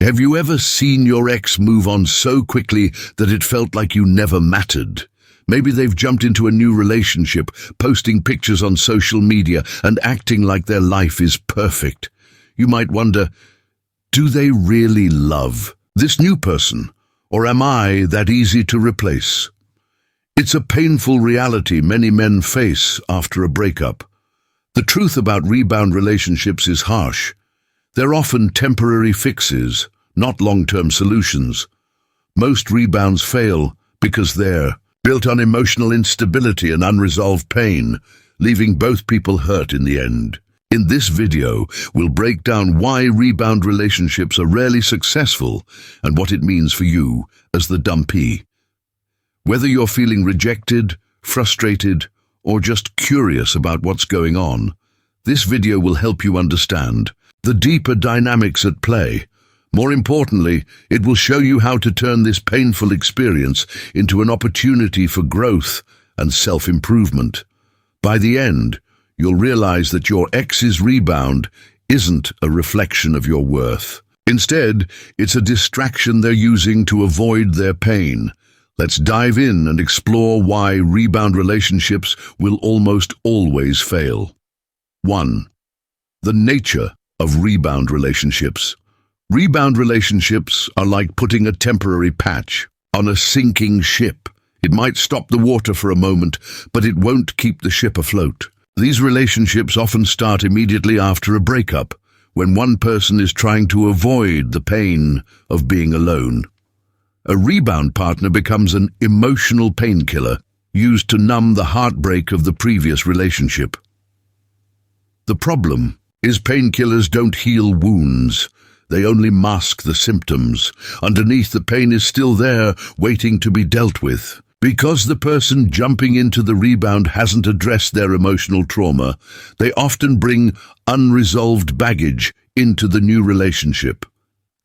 Have you ever seen your ex move on so quickly that it felt like you never mattered? Maybe they've jumped into a new relationship, posting pictures on social media and acting like their life is perfect. You might wonder, do they really love this new person, or am I that easy to replace? It's a painful reality many men face after a breakup. The truth about rebound relationships is harsh. They're often temporary fixes, not long-term solutions. Most rebounds fail because they're built on emotional instability and unresolved pain, leaving both people hurt in the end. In this video, we'll break down why rebound relationships are rarely successful and what it means for you as the dumpee. Whether you're feeling rejected, frustrated, or just curious about what's going on, this video will help you understand the deeper dynamics at play. More importantly, it will show you how to turn this painful experience into an opportunity for growth and self-improvement. By the end, you'll realize that your ex's rebound isn't a reflection of your worth. Instead, it's a distraction they're using to avoid their pain. Let's dive in and explore why rebound relationships will almost always fail. 1. The nature of rebound relationships. Rebound relationships are like putting a temporary patch on a sinking ship. It might stop the water for a moment, but it won't keep the ship afloat. These relationships often start immediately after a breakup, when one person is trying to avoid the pain of being alone. A rebound partner becomes an emotional painkiller, used to numb the heartbreak of the previous relationship. The problem is painkillers don't heal wounds. They only mask the symptoms. Underneath, the pain is still there, waiting to be dealt with. Because the person jumping into the rebound hasn't addressed their emotional trauma, they often bring unresolved baggage into the new relationship.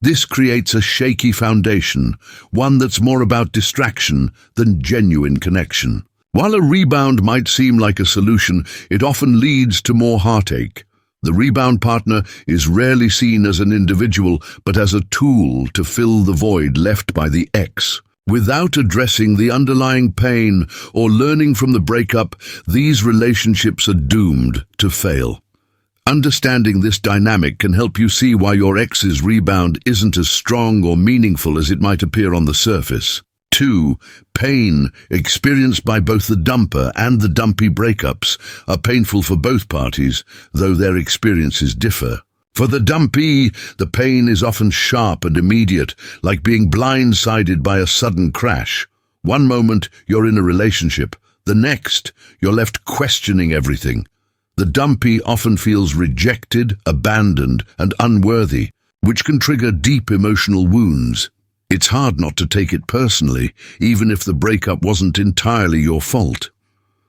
This creates a shaky foundation, one that's more about distraction than genuine connection. While a rebound might seem like a solution, it often leads to more heartache. The rebound partner is rarely seen as an individual, but as a tool to fill the void left by the ex. Without addressing the underlying pain or learning from the breakup, these relationships are doomed to fail. Understanding this dynamic can help you see why your ex's rebound isn't as strong or meaningful as it might appear on the surface. 2. Pain experienced by both the dumper and the dumpee breakups are painful for both parties, though their experiences differ. For the dumpee, the pain is often sharp and immediate, like being blindsided by a sudden crash. One moment, you're in a relationship. The next, you're left questioning everything. The dumpee often feels rejected, abandoned, and unworthy, which can trigger deep emotional wounds. It's hard not to take it personally, even if the breakup wasn't entirely your fault.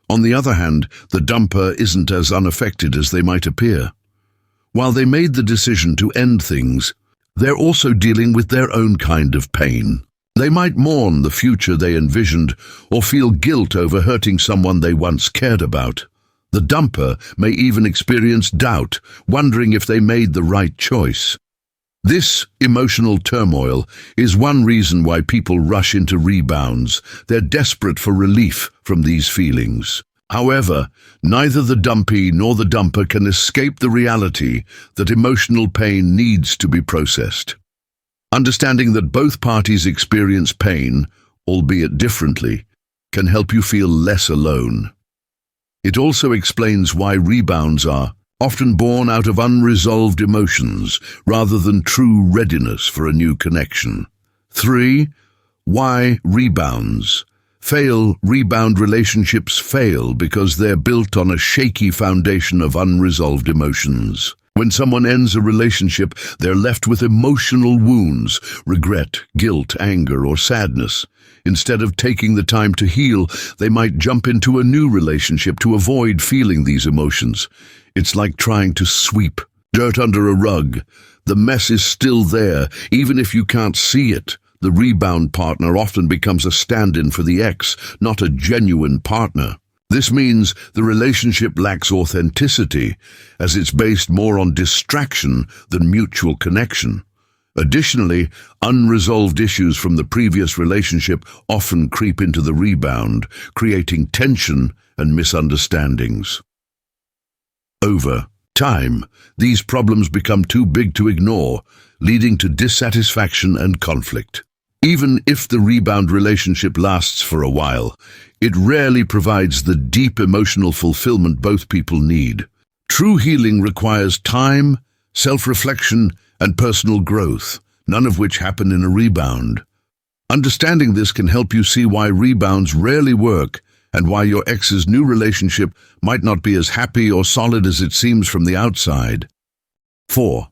On the other hand, the dumper isn't as unaffected as they might appear. While they made the decision to end things, they're also dealing with their own kind of pain. They might mourn the future they envisioned or feel guilt over hurting someone they once cared about. The dumper may even experience doubt, wondering if they made the right choice. This emotional turmoil is one reason why people rush into rebounds. They're desperate for relief from these feelings. However, neither the dumpee nor the dumper can escape the reality that emotional pain needs to be processed. Understanding that both parties experience pain, albeit differently, can help you feel less alone. It also explains why rebounds are often born out of unresolved emotions rather than true readiness for a new connection. 3. Why rebounds fail. Rebound relationships fail because they're built on a shaky foundation of unresolved emotions. When someone ends a relationship, they're left with emotional wounds, regret, guilt, anger, or sadness. Instead of taking the time to heal, they might jump into a new relationship to avoid feeling these emotions. It's like trying to sweep dirt under a rug. The mess is still there, even if you can't see it. The rebound partner often becomes a stand-in for the ex, not a genuine partner. This means the relationship lacks authenticity, as it's based more on distraction than mutual connection. Additionally, unresolved issues from the previous relationship often creep into the rebound, creating tension and misunderstandings. Over time, these problems become too big to ignore, leading to dissatisfaction and conflict. Even if the rebound relationship lasts for a while, it rarely provides the deep emotional fulfillment both people need. True healing requires time, self-reflection, and personal growth, none of which happen in a rebound. Understanding this can help you see why rebounds rarely work and why your ex's new relationship might not be as happy or solid as it seems from the outside. 4.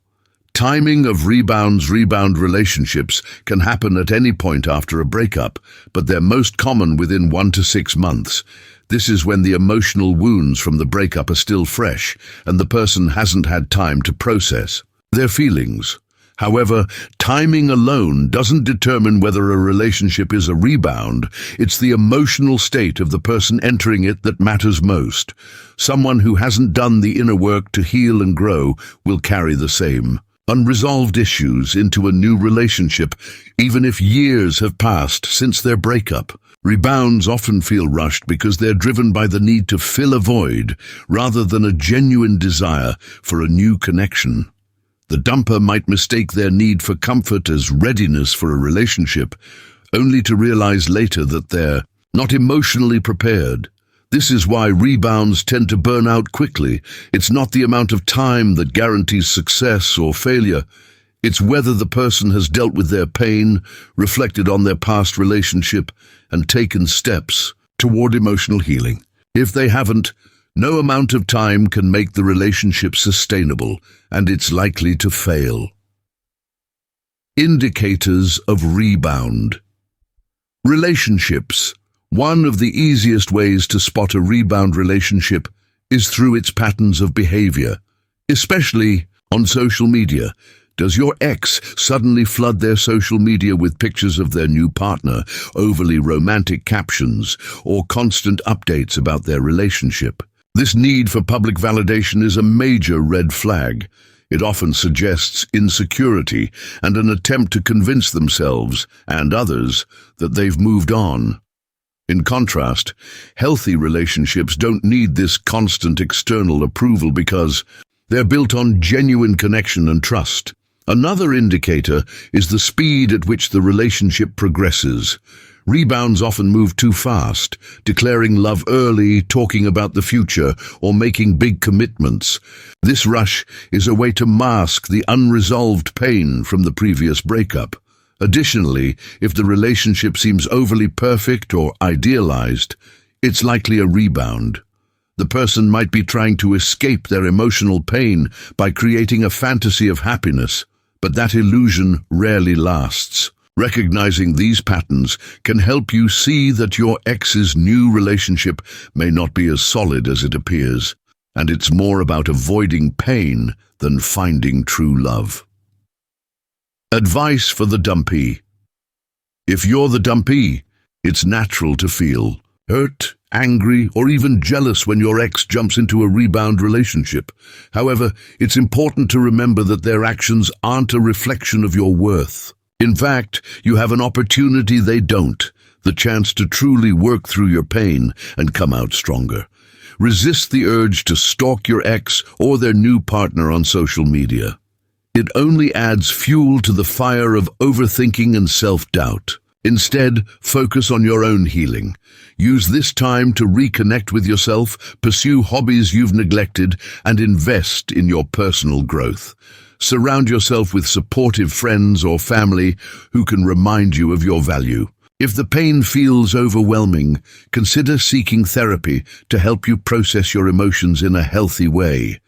Timing of rebound relationships can happen at any point after a breakup, but they're most common within 1 to 6 months. This is when the emotional wounds from the breakup are still fresh and the person hasn't had time to process their feelings. However, timing alone doesn't determine whether a relationship is a rebound. It's the emotional state of the person entering it that matters most. Someone who hasn't done the inner work to heal and grow will carry the same unresolved issues into a new relationship, even if years have passed since their breakup. Rebounds often feel rushed because they're driven by the need to fill a void rather than a genuine desire for a new connection. The dumper might mistake their need for comfort as readiness for a relationship, only to realize later that they're not emotionally prepared. This is why rebounds tend to burn out quickly. It's not the amount of time that guarantees success or failure. It's whether the person has dealt with their pain, reflected on their past relationship, and taken steps toward emotional healing. If they haven't, no amount of time can make the relationship sustainable, and it's likely to fail. Indicators of rebound. Relationships. One of the easiest ways to spot a rebound relationship is through its patterns of behavior, especially on social media. Does your ex suddenly flood their social media with pictures of their new partner, overly romantic captions, or constant updates about their relationship? This need for public validation is a major red flag. It often suggests insecurity and an attempt to convince themselves and others that they've moved on. In contrast, healthy relationships don't need this constant external approval because they're built on genuine connection and trust. Another indicator is the speed at which the relationship progresses. Rebounds often move too fast, declaring love early, talking about the future, or making big commitments. This rush is a way to mask the unresolved pain from the previous breakup. Additionally, if the relationship seems overly perfect or idealized, it's likely a rebound. The person might be trying to escape their emotional pain by creating a fantasy of happiness, but that illusion rarely lasts. Recognizing these patterns can help you see that your ex's new relationship may not be as solid as it appears, and it's more about avoiding pain than finding true love. Advice for the dumpee. If you're the dumpee, it's natural to feel hurt, angry, or even jealous when your ex jumps into a rebound relationship. However, it's important to remember that their actions aren't a reflection of your worth. In fact, you have an opportunity they don't, the chance to truly work through your pain and come out stronger. Resist the urge to stalk your ex or their new partner on social media. It only adds fuel to the fire of overthinking and self-doubt. Instead, focus on your own healing. Use this time to reconnect with yourself, pursue hobbies you've neglected, and invest in your personal growth. Surround yourself with supportive friends or family who can remind you of your value. If the pain feels overwhelming, consider seeking therapy to help you process your emotions in a healthy way.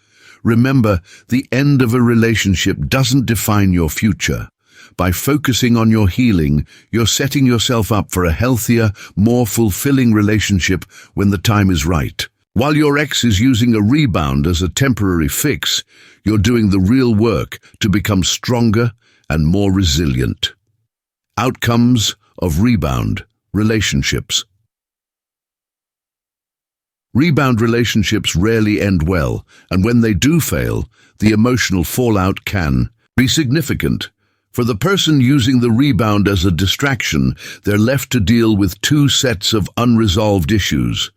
Remember, the end of a relationship doesn't define your future. By focusing on your healing, you're setting yourself up for a healthier, more fulfilling relationship when the time is right. While your ex is using a rebound as a temporary fix, you're doing the real work to become stronger and more resilient. Outcomes of rebound relationships. Rebound relationships rarely end well, and when they do fail, the emotional fallout can be significant. For the person using the rebound as a distraction, they're left to deal with two sets of unresolved issues: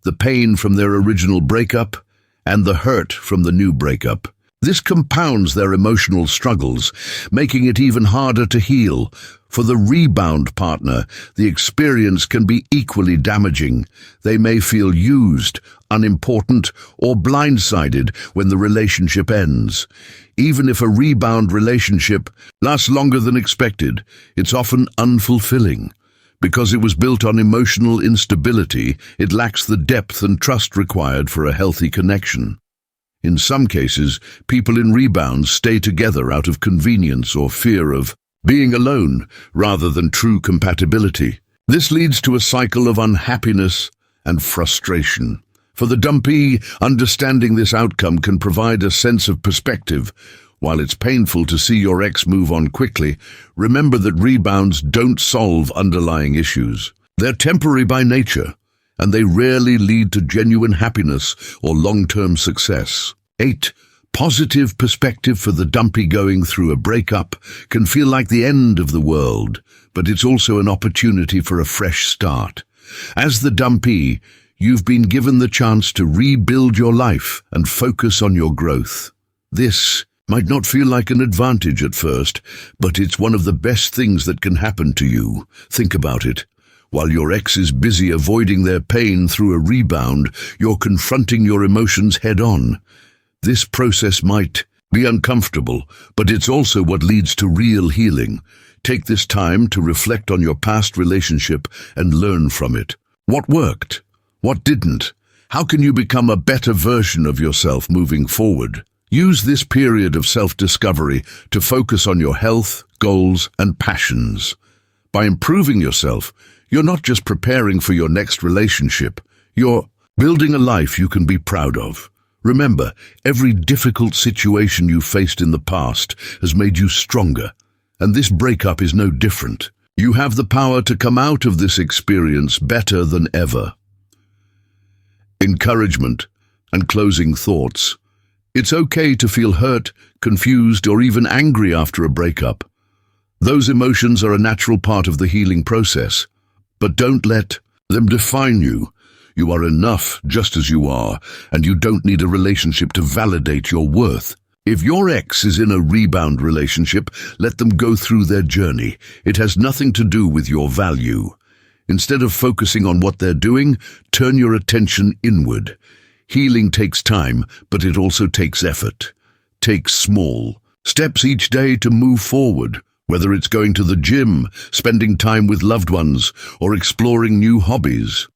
the pain from their original breakup and the hurt from the new breakup. This compounds their emotional struggles, making it even harder to heal. For the rebound partner, the experience can be equally damaging. They may feel used, unimportant, or blindsided when the relationship ends. Even if a rebound relationship lasts longer than expected, it's often unfulfilling. Because it was built on emotional instability, it lacks the depth and trust required for a healthy connection. In some cases, people in rebounds stay together out of convenience or fear of being alone rather than true compatibility. This leads to a cycle of unhappiness and frustration. For the dumpee, understanding this outcome can provide a sense of perspective. While it's painful to see your ex move on quickly, remember that rebounds don't solve underlying issues. They're temporary by nature, and they rarely lead to genuine happiness or long-term success. 8. Positive perspective. For the dumpee, going through a breakup can feel like the end of the world, but it's also an opportunity for a fresh start. As the dumpee, you've been given the chance to rebuild your life and focus on your growth. This might not feel like an advantage at first, but it's one of the best things that can happen to you. Think about it. While your ex is busy avoiding their pain through a rebound, you're confronting your emotions head-on. This process might be uncomfortable, but it's also what leads to real healing. Take this time to reflect on your past relationship and learn from it. What worked? What didn't? How can you become a better version of yourself moving forward? Use this period of self-discovery to focus on your health, goals, and passions. By improving yourself, you're not just preparing for your next relationship, you're building a life you can be proud of. Remember, every difficult situation you faced in the past has made you stronger, and this breakup is no different. You have the power to come out of this experience better than ever. Encouragement and closing thoughts. It's okay to feel hurt, confused, or even angry after a breakup. Those emotions are a natural part of the healing process, but don't let them define you. You are enough just as you are, and you don't need a relationship to validate your worth. If your ex is in a rebound relationship, let them go through their journey. It has nothing to do with your value. Instead of focusing on what they're doing, turn your attention inward. Healing takes time, but it also takes effort. Take small steps each day to move forward, whether it's going to the gym, spending time with loved ones, or exploring new hobbies.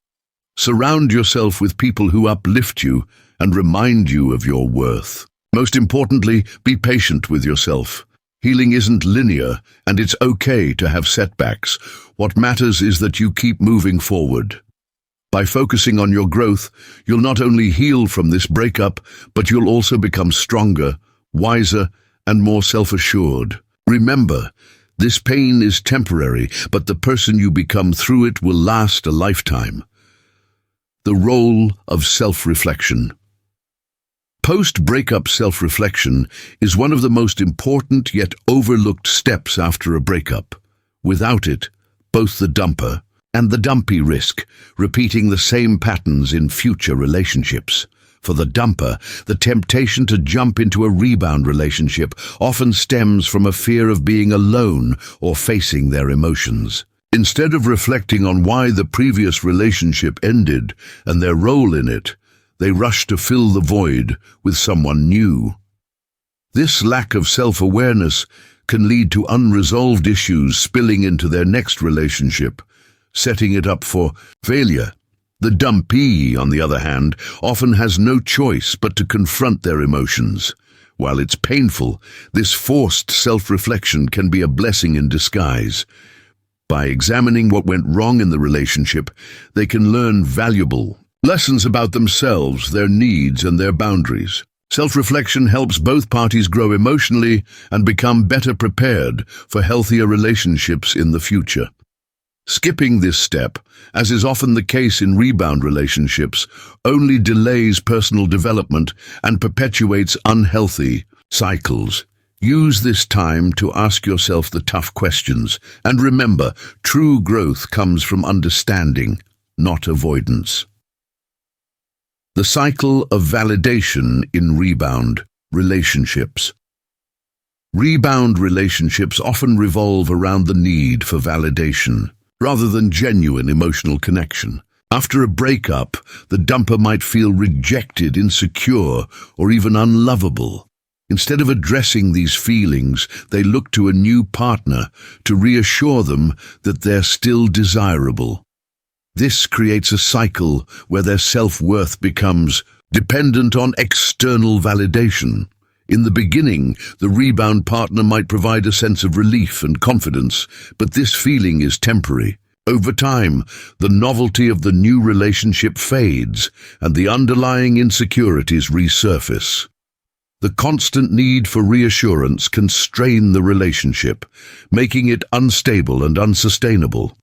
Surround yourself with people who uplift you and remind you of your worth. Most importantly, be patient with yourself. Healing isn't linear, and it's okay to have setbacks. What matters is that you keep moving forward. By focusing on your growth, you'll not only heal from this breakup, but you'll also become stronger, wiser, and more self-assured. Remember, this pain is temporary, but the person you become through it will last a lifetime. The role of self-reflection. Post-breakup self-reflection is one of the most important yet overlooked steps after a breakup. Without it, both the dumper and the dumpee risk repeating the same patterns in future relationships. For the dumper, the temptation to jump into a rebound relationship often stems from a fear of being alone or facing their emotions. Instead of reflecting on why the previous relationship ended and their role in it, they rush to fill the void with someone new. This lack of self-awareness can lead to unresolved issues spilling into their next relationship, setting it up for failure. The dumpee, on the other hand, often has no choice but to confront their emotions. While it's painful, this forced self-reflection can be a blessing in disguise. By examining what went wrong in the relationship, they can learn valuable lessons about themselves, their needs, and their boundaries. Self-reflection helps both parties grow emotionally and become better prepared for healthier relationships in the future. Skipping this step, as is often the case in rebound relationships, only delays personal development and perpetuates unhealthy cycles. Use this time to ask yourself the tough questions, and remember, true growth comes from understanding, not avoidance. The cycle of validation in rebound relationships. Rebound relationships often revolve around the need for validation, rather than genuine emotional connection. After a breakup, the dumper might feel rejected, insecure, or even unlovable. Instead of addressing these feelings, they look to a new partner to reassure them that they're still desirable. This creates a cycle where their self-worth becomes dependent on external validation. In the beginning, the rebound partner might provide a sense of relief and confidence, but this feeling is temporary. Over time, the novelty of the new relationship fades, and the underlying insecurities resurface. The constant need for reassurance can strain the relationship, making it unstable and unsustainable.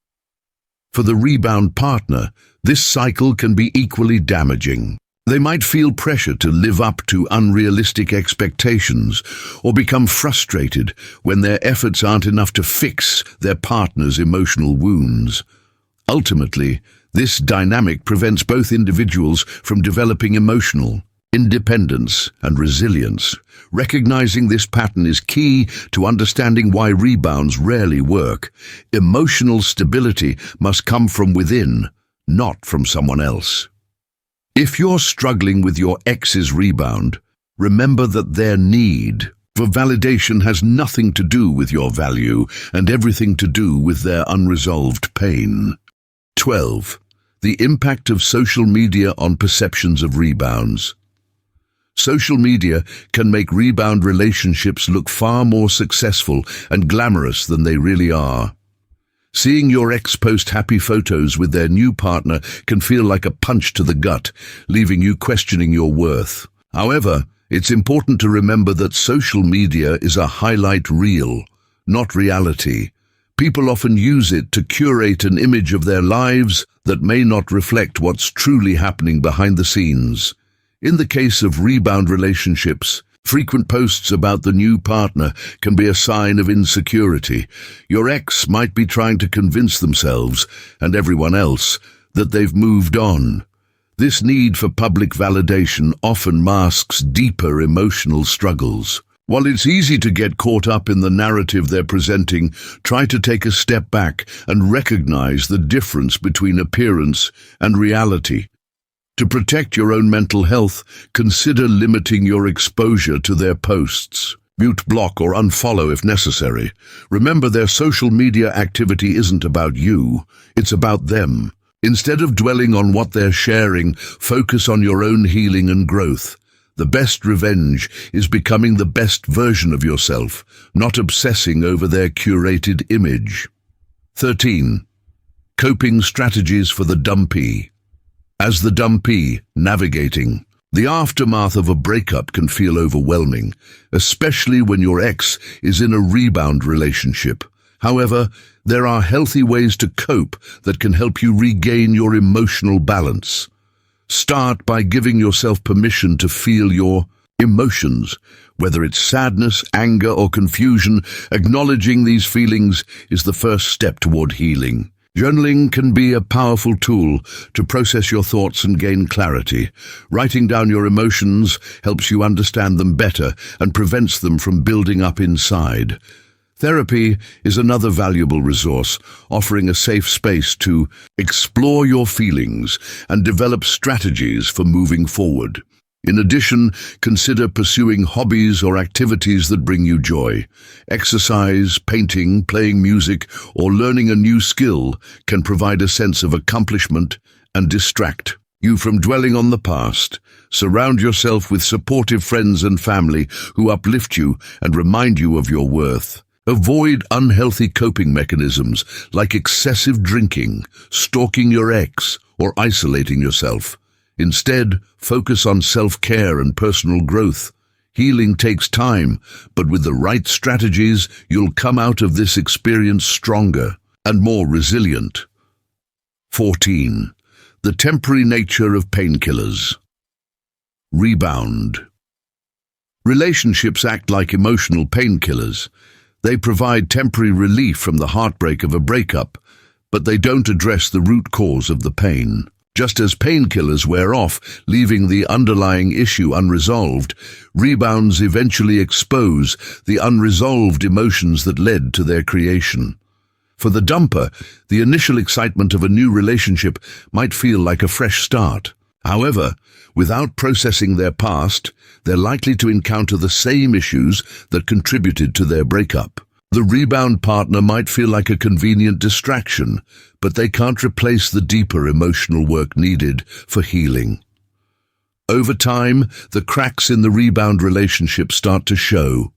For the rebound partner, this cycle can be equally damaging. They might feel pressure to live up to unrealistic expectations or become frustrated when their efforts aren't enough to fix their partner's emotional wounds. Ultimately, this dynamic prevents both individuals from developing emotional independence and resilience. Recognizing this pattern is key to understanding why rebounds rarely work. Emotional stability must come from within, not from someone else. If you're struggling with your ex's rebound, remember that their need for validation has nothing to do with your value and everything to do with their unresolved pain. 12. The impact of social media on perceptions of rebounds. Social media can make rebound relationships look far more successful and glamorous than they really are. Seeing your ex post happy photos with their new partner can feel like a punch to the gut, leaving you questioning your worth. However, it's important to remember that social media is a highlight reel, not reality. People often use it to curate an image of their lives that may not reflect what's truly happening behind the scenes. In the case of rebound relationships, frequent posts about the new partner can be a sign of insecurity. Your ex might be trying to convince themselves and everyone else that they've moved on. This need for public validation often masks deeper emotional struggles. While it's easy to get caught up in the narrative they're presenting, try to take a step back and recognize the difference between appearance and reality. To protect your own mental health, consider limiting your exposure to their posts. Mute, block, or unfollow if necessary. Remember, their social media activity isn't about you, it's about them. Instead of dwelling on what they're sharing, focus on your own healing and growth. The best revenge is becoming the best version of yourself, not obsessing over their curated image. 13. Coping strategies for the dumpee. As the dumpee, navigating. The aftermath of a breakup can feel overwhelming, especially when your ex is in a rebound relationship. However, there are healthy ways to cope that can help you regain your emotional balance. Start by giving yourself permission to feel your emotions, whether it's sadness, anger, or confusion. Acknowledging these feelings is the first step toward healing. Journaling can be a powerful tool to process your thoughts and gain clarity. Writing down your emotions helps you understand them better and prevents them from building up inside. Therapy is another valuable resource, offering a safe space to explore your feelings and develop strategies for moving forward. In addition, consider pursuing hobbies or activities that bring you joy. Exercise, painting, playing music, or learning a new skill can provide a sense of accomplishment and distract you from dwelling on the past. Surround yourself with supportive friends and family who uplift you and remind you of your worth. Avoid unhealthy coping mechanisms like excessive drinking, stalking your ex, or isolating yourself. Instead, focus on self-care and personal growth. Healing takes time, but with the right strategies, you'll come out of this experience stronger and more resilient. 14. The temporary nature of painkillers. Rebound. Relationships act like emotional painkillers. They provide temporary relief from the heartbreak of a breakup, but they don't address the root cause of the pain. Just as painkillers wear off, leaving the underlying issue unresolved, rebounds eventually expose the unresolved emotions that led to their creation. For the dumper, the initial excitement of a new relationship might feel like a fresh start. However, without processing their past, they're likely to encounter the same issues that contributed to their breakup. The rebound partner might feel like a convenient distraction, but they can't replace the deeper emotional work needed for healing. Over time, the cracks in the rebound relationship start to show.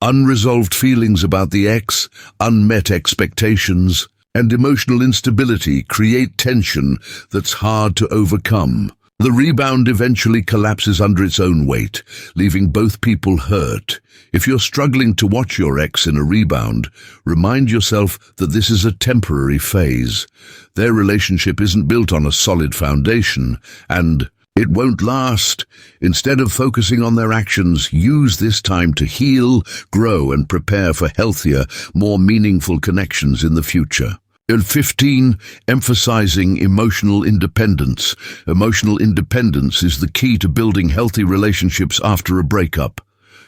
Unresolved feelings about the ex, unmet expectations, and emotional instability create tension that's hard to overcome. The rebound eventually collapses under its own weight, leaving both people hurt. If you're struggling to watch your ex in a rebound, remind yourself that this is a temporary phase. Their relationship isn't built on a solid foundation, and it won't last. Instead of focusing on their actions, use this time to heal, grow, and prepare for healthier, more meaningful connections in the future. And 15, emphasizing emotional independence. Emotional independence is the key to building healthy relationships after a breakup.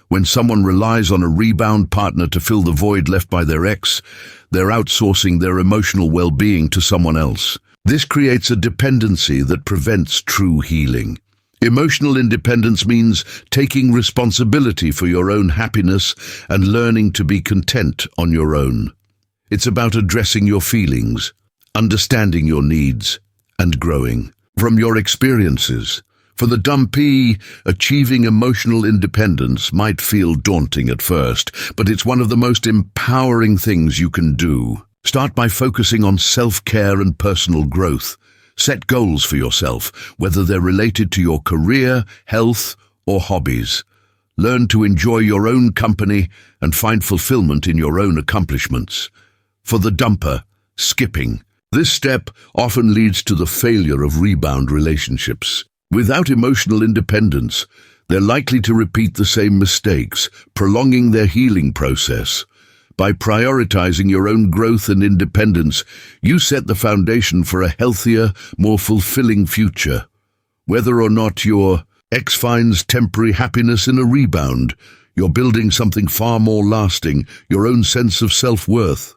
When someone relies on a rebound partner to fill the void left by their ex, they're outsourcing their emotional well-being to someone else. This creates a dependency that prevents true healing. Emotional independence means taking responsibility for your own happiness and learning to be content on your own. It's about addressing your feelings, understanding your needs, and growing from your experiences. For the dumpee, achieving emotional independence might feel daunting at first, but it's one of the most empowering things you can do. Start by focusing on self-care and personal growth. Set goals for yourself, whether they're related to your career, health, or hobbies. Learn to enjoy your own company and find fulfillment in your own accomplishments. For the dumper, skipping. This step often leads to the failure of rebound relationships. Without emotional independence, they're likely to repeat the same mistakes, prolonging their healing process. By prioritizing your own growth and independence, you set the foundation for a healthier, more fulfilling future. Whether or not your ex finds temporary happiness in a rebound, you're building something far more lasting, your own sense of self-worth.